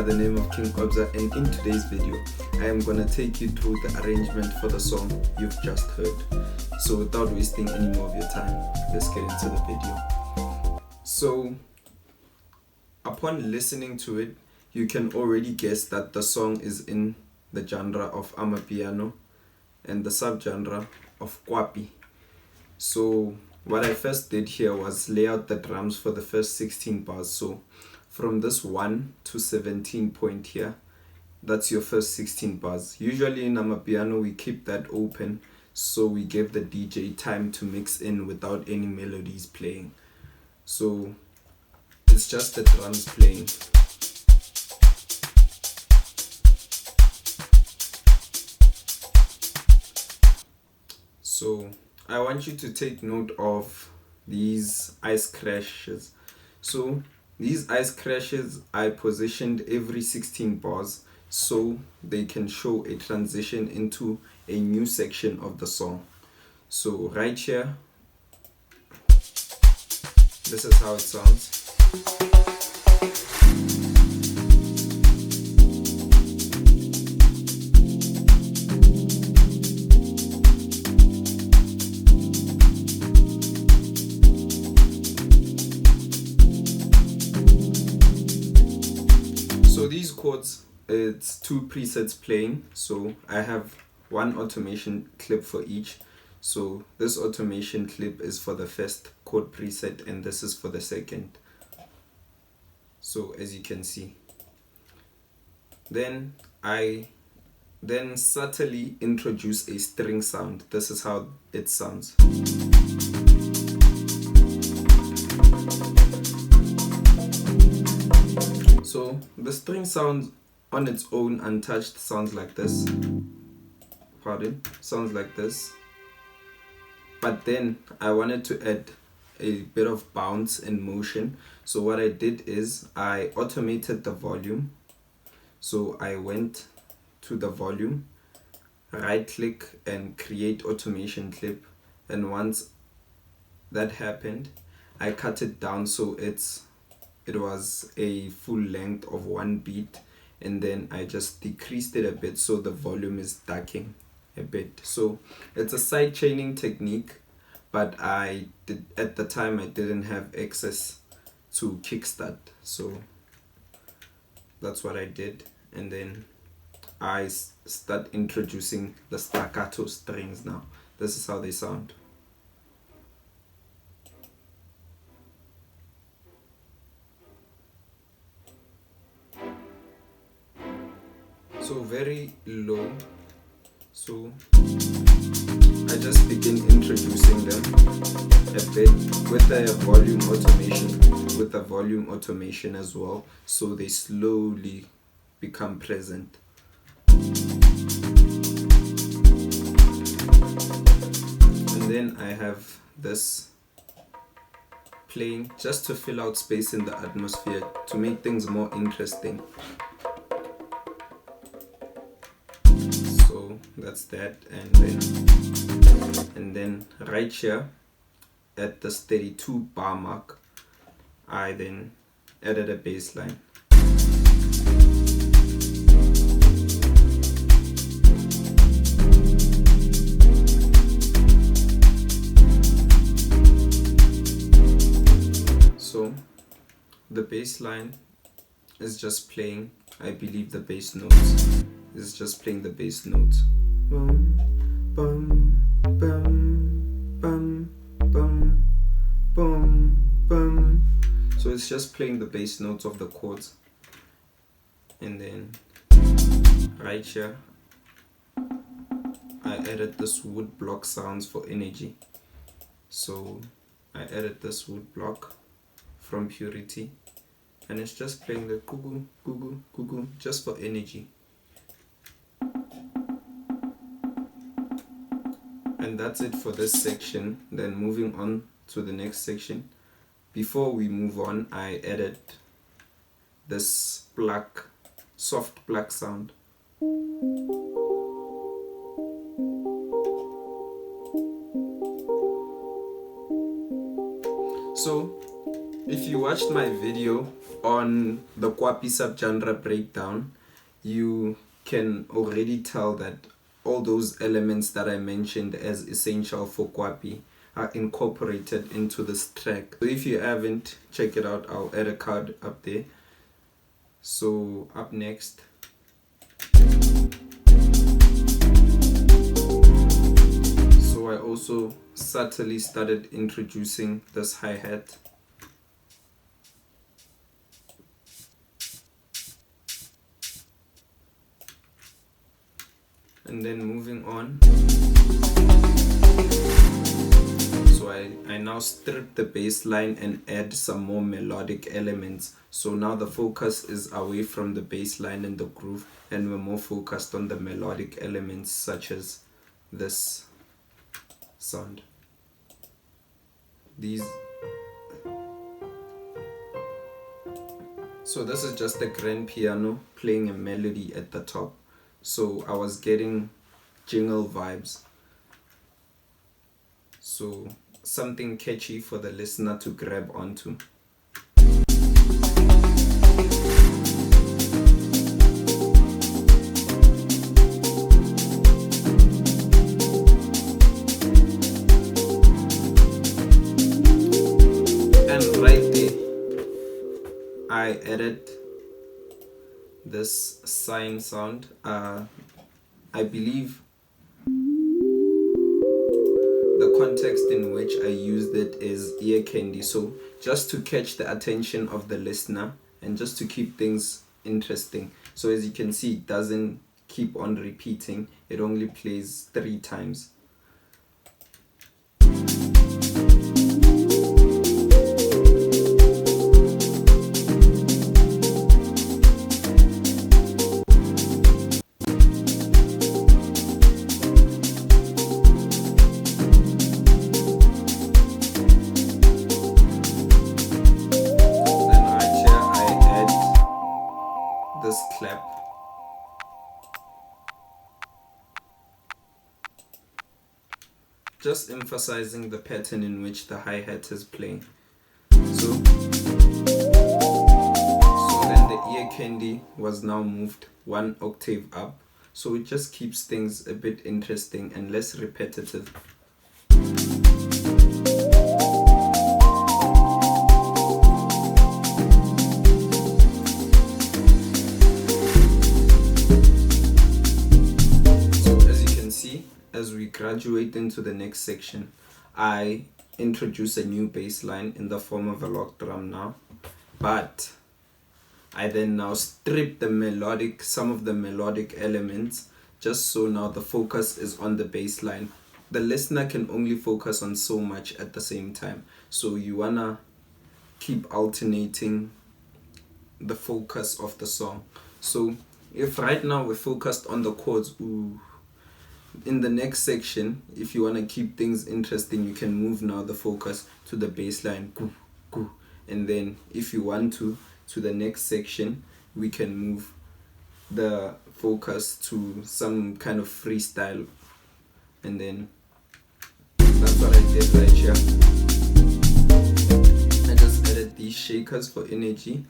the name of King Kwabza, and in today's video I am gonna take you through the arrangement for the song you've just heard. So without wasting any more of your time, let's get into the video. So upon listening to it, you can already guess that the song is in the genre of Amapiano and the subgenre of Kwapi. So what I first did here was lay out the drums for the first 16 bars. So from this 1 to 17 point here, that's your first 16 bars. Usually in Amapiano we keep that open, so we give the DJ time to mix in without any melodies playing. So it's just the drums playing. So I want you to take note of these ice crashes. So these ice crashes I positioned every 16 bars so they can show a transition into a new section of the song. So right here, this is how it sounds. So these chords, it's 2 presets playing. So I have one automation clip for each. So this automation clip is for the first chord preset and this is for the second. So as you can see, then I subtly introduce a string sound. This is how it sounds. So the string sound on its own untouched sounds like this. Sounds like this. But then I wanted to add a bit of bounce and motion. So what I did is I automated the volume. So I went to the volume, right click and create automation clip. And once that happened, I cut it down so it was a full length of 1 beat, and then I just decreased it a bit so the volume is ducking a bit. So it's a side chaining technique, but at the time I didn't have access to kickstart, so that's what I did. And then I start introducing the staccato strings now. This is how they sound. So very low. So I just begin introducing them a bit with the volume automation as well, so they slowly become present. And then I have this playing just to fill out space in the atmosphere to make things more interesting. That's that, and then right here at the 32 bar mark, I then added a bass line. So the bass line is just playing, I believe the bass notes. Is just playing the bass notes. Bum, bum, bum, bum, bum, bum, bum. So it's just playing the bass notes of the chords. And then right here, I added this wood block sounds for energy. So I added this wood block from Purity, and it's just playing the kugu, kugu, kugu, just for energy. And that's it for this section. Then moving on to the next section. Before we move on, I added this soft pluck sound. So If you watched my video on the Kwapi subgenre breakdown, you can already tell that all those elements that I mentioned as essential for Kwapi are incorporated into this track. So if you haven't, check it out. I'll add a card up there. So up next, so I also subtly started introducing this hi-hat. And then moving on, so I now strip the bass line and add some more melodic elements. So now the focus is away from the bass line and the groove, and we're more focused on the melodic elements such as this sound. So this is just a grand piano playing a melody at the top. So I was getting jingle vibes. So something catchy for the listener to grab onto. And right there, I added this sine sound. I believe the context in which I used it is ear candy, so just to catch the attention of the listener and just to keep things interesting. So as you can see, it doesn't keep on repeating, it only plays 3 times. Clap. Just emphasizing the pattern in which the hi-hat is playing. So then the ear candy was now moved 1 octave up, so it just keeps things a bit interesting and less repetitive. As we graduate into the next section, I introduce a new bass line in the form of a lock drum now, but I then now strip some of the melodic elements, just so now the focus is on the bass line. The listener can only focus on so much at the same time, so you wanna keep alternating the focus of the song. So if right now we're focused on the chords, in the next section, if you want to keep things interesting, you can move now the focus to the bass line, and then if you want to the next section, we can move the focus to some kind of freestyle, and then that's what I did right here. I just added these shakers for energy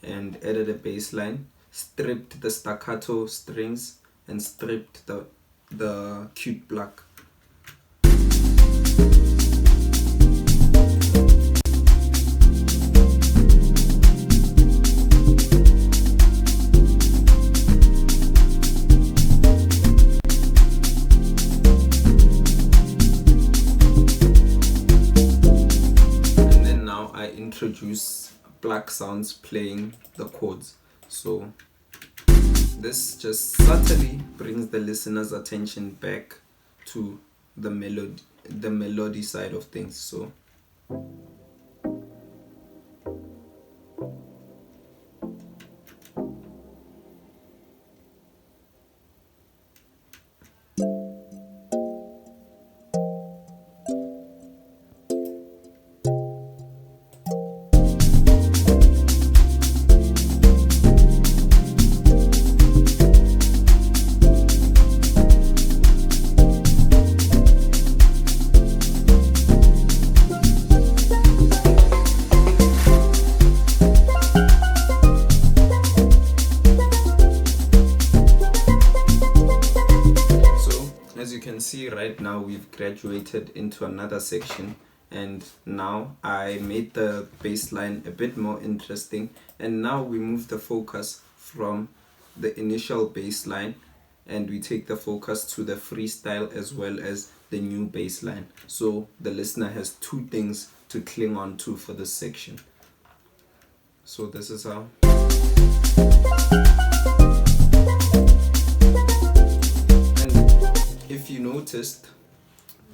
and added a bass line, stripped the staccato strings and stripped the cute black. And then now I introduce black sounds playing the chords. So this just subtly brings the listener's attention back to the melody side of things. So see right now we've graduated into another section, and now I made the bass line a bit more interesting, and now we move the focus from the initial bass line and we take the focus to the freestyle as well as the new bass line, so the listener has two things to cling on to for this section. So this is how. If you noticed,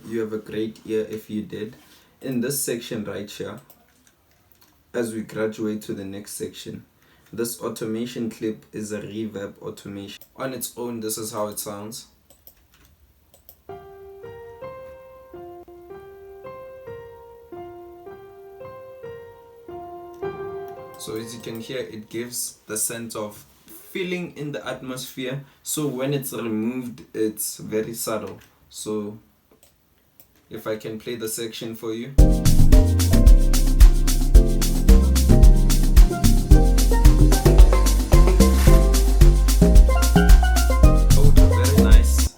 you have a great ear if you did. In this section right here, as we graduate to the next section, this automation clip is a reverb automation. On its own, this is how it sounds. So as you can hear, it gives the sense of feeling in the atmosphere. So when it's removed, it's very subtle. So if I can play the section for you. Oh, very nice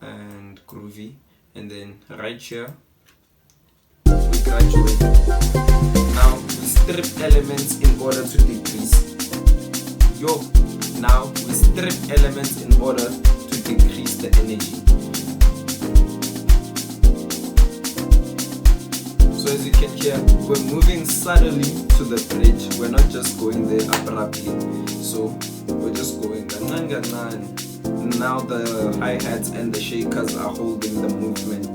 and groovy. And then right here, we graduate. Now we strip elements in order to decrease. Now we strip elements in order to decrease the energy. So as you can hear, we're moving subtly to the bridge. We're not just going there abruptly. So we're just going. Now the hi-hats and the shakers are holding the movement.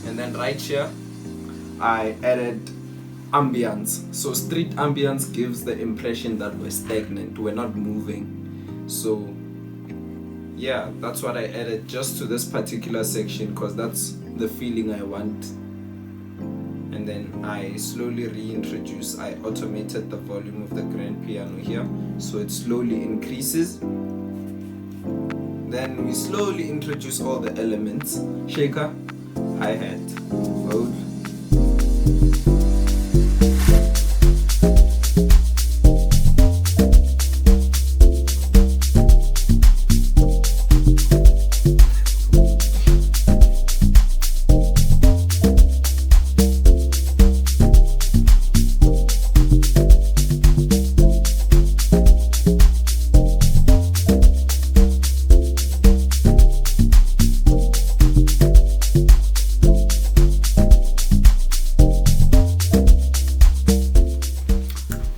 And then right here, I added ambience. So street ambience gives the impression that we're stagnant, we're not moving. So yeah, that's what I added just to this particular section, because that's the feeling I want. And then I slowly reintroduce, I automated the volume of the grand piano here, so it slowly increases. Then we slowly introduce all the elements: shaker, hi-hat, hold.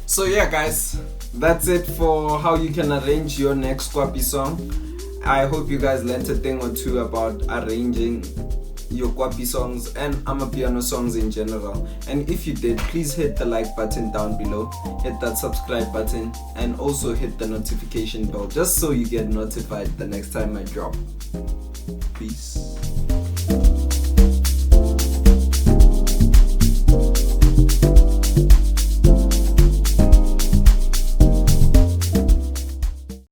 So yeah guys, that's it for how you can arrange your next Kwapi song. I hope you guys learned a thing or two about arranging your Kwapi songs and Amapiano songs in general. And if you did, please hit the like button down below, hit that subscribe button, and also hit the notification bell just so you get notified the next time I drop. Peace.